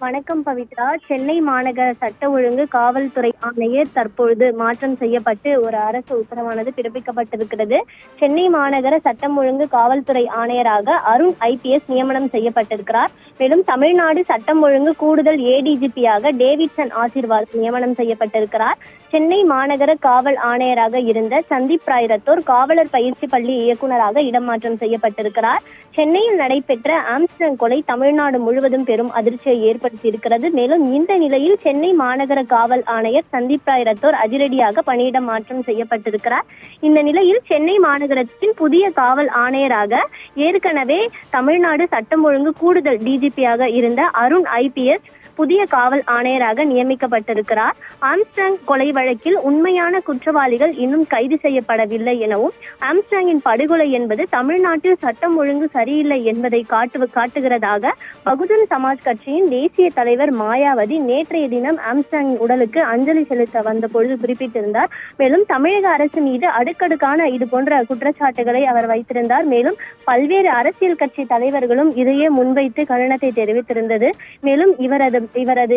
வணக்கம் பவித்ரா. சென்னை மாநகர சட்ட ஒழுங்கு காவல்துறை ஆணையர் தற்பொழுது மாற்றம் செய்யப்பட்டு ஒரு அரசு உத்தரவானது பிறப்பிக்கப்பட்டிருக்கிறது. சென்னை மாநகர சட்டம் ஒழுங்கு காவல்துறை ஆணையராக அருண் ஐபிஎஸ் நியமனம் செய்யப்பட்டிருக்கிறார். மேலும் தமிழ்நாடு சட்டம் ஒழுங்கு கூடுதல் ஏடிஜிபியாக டேவிட்சன் ஆசீர்வாத் நியமனம் செய்யப்பட்டிருக்கிறார். சென்னை மாநகர காவல் ஆணையராக இருந்த சந்தீப் ராய் ரத்தோர் காவலர் பயிற்சி பள்ளி இயக்குநராக இடமாற்றம் செய்யப்பட்டிருக்கிறார். சென்னையில் நடைபெற்ற ஆம்ஸ்டர்டாம் கொலை தமிழ்நாடு முழுவதும் பெரும் அதிர்ச்சியை ஏற்படுத்தியிருக்கிறது. மேலும் இந்த நிலையில் சென்னை மாநகர காவல் ஆணையர் சந்தீப் ராய் ரத்தோர் அதிரடியாக பணியிட மாற்றம் செய்யப்பட்டிருக்கிறார். இந்த நிலையில் சென்னை மாநகரத்தின் புதிய காவல் ஆணையராக ஏற்கனவே தமிழ்நாடு சட்டம் ஒழுங்கு கூடுதல் டிஜிபியாக இருந்த அருண் ஐபிஎஸ் புதிய காவல் ஆணையராக நியமிக்கப்பட்டிருக்கிறார். ஆம்ஸ்டர்டாம் கொலை வழக்கில் உண்மையான குற்றவாளிகள் இன்னும் கைது செய்யப்படவில்லை எனவும், ஆம்ஸ்டர்டாமின் படுகொலை என்பது தமிழ்நாட்டில் சட்டம் ஒழுங்கு சரியில்லை என்பதை காட்டுகிறதாக பகுஜன் சமாஜ் கட்சியின் தேசிய தலைவர் மாயாவதி நேற்றைய தினம் ஆம்ஸ்டர்டாமின் உடலுக்கு அஞ்சலி செலுத்த வந்த பொழுது குறிப்பிட்டிருந்தார். மேலும் தமிழக அரசு மீது அடுக்கடுக்கான இது போன்ற குற்றச்சாட்டுகளை அவர் வைத்திருந்தார். மேலும் பல்வேறு அரசியல் கட்சி தலைவர்களும் இதையே முன்வைத்து கண்டனத்தை தெரிவித்திருந்தது. மேலும் இவரது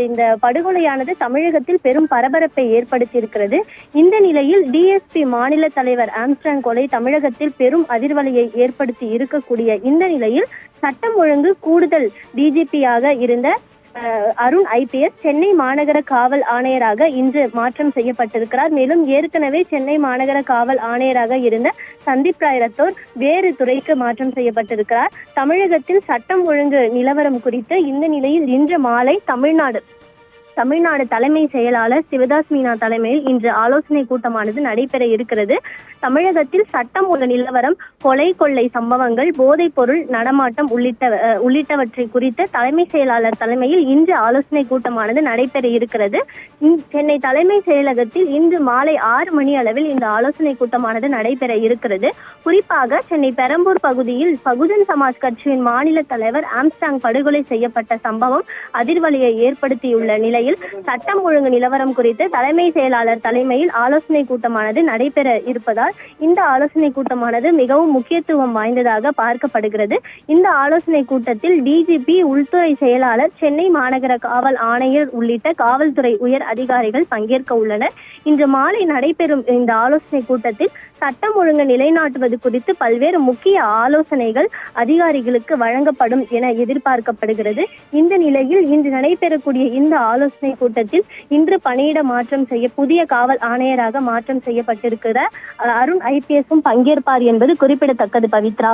இந்த படுகொலையானது தமிழகத்தில் பெரும் பரபரப்பை ஏற்படுத்தியிருக்கிறது. இந்த நிலையில் டிஎஸ்பி மாநில தலைவர் ஆம்ஸ்டர்டாம் கொலை தமிழகத்தில் பெரும் அதிர்வலையை ஏற்படுத்தி இருக்கக்கூடிய இந்த நிலையில் சட்டம் ஒழுங்கு கூடுதல் டிஜிபியாக இருந்த அருண் ஐபிஎஸ் சென்னை மாநகர காவல் ஆணையராக இன்று மாற்றம் செய்யப்பட்டிருக்கிறார். மேலும் ஏற்கனவே சென்னை மாநகர காவல் ஆணையராக இருந்த சந்தீப் ராய் ரத்தோர் வேறு துறைக்கு மாற்றம் செய்யப்பட்டிருக்கிறார். தமிழகத்தில் சட்டம் ஒழுங்கு நிலவரம் குறித்து இந்த நிலையில் இன்று மாலை தமிழ்நாடு தலைமை செயலாளர் சிவதாஸ் மீனா தலைமையில் இன்று ஆலோசனை கூட்டமானது நடைபெற இருக்கிறது. தமிழகத்தில் சட்டம் ஒழுங்கு நிலவரம், கொலை கொள்ளை சம்பவங்கள், போதைப் பொருள் நடமாட்டம் உள்ளிட்டவற்றை குறித்த தலைமை செயலாளர் தலைமையில் இன்று ஆலோசனை கூட்டமானது நடைபெற இருக்கிறது. சென்னை தலைமை செயலகத்தில் இன்று மாலை 6 மணி அளவில் இந்த ஆலோசனை கூட்டமானது நடைபெற இருக்கிறது. குறிப்பாக சென்னை பெரம்பூர் பகுதியில் பகுஜன் சமாஜ் கட்சியின் மாநில தலைவர் ஆம்ஸ்டர்டாம் படுகொலை செய்யப்பட்ட சம்பவம் அதிர்வலையை ஏற்படுத்தியுள்ள நிலையில் சட்டம் ஒழுங்கு நிலவரம் குறித்து தலைமை செயலாளர் தலைமையில் ஆலோசனை கூட்டமானது நடைபெற இருப்பதால் இந்த ஆலோசனை கூட்டமானது மிகவும் முக்கியத்துவம் வாய்ந்ததாக பார்க்கப்படுகிறது. இந்த ஆலோசனை கூட்டத்தில் டிஜிபி, உள்துறை செயலாளர், சென்னை மாநகர காவல் ஆணையர் உள்ளிட்ட காவல்துறை உயர் அதிகாரிகள் பங்கேற்க உள்ளனர். இன்று மாலை நடைபெறும் இந்த ஆலோசனை கூட்டத்தில் சட்டம் ஒழுங்கு நிலைநாட்டுவது குறித்து பல்வேறு முக்கிய ஆலோசனைகள் அதிகாரிகளுக்கு வழங்கப்படும் என எதிர்பார்க்கப்படுகிறது. இந்த நிலையில் இன்று நடைபெறக்கூடிய இந்த ஆலோசனை கூட்டத்தில் இன்று பணியிட மாற்றம் புதிய காவல் ஆணையராக மாற்றம் செய்யப்பட்டிருக்கிற அருண் ஐபிஎஸும் பங்கேற்பார் என்பது குறிப்பிடத்தக்கது. பவித்ரா.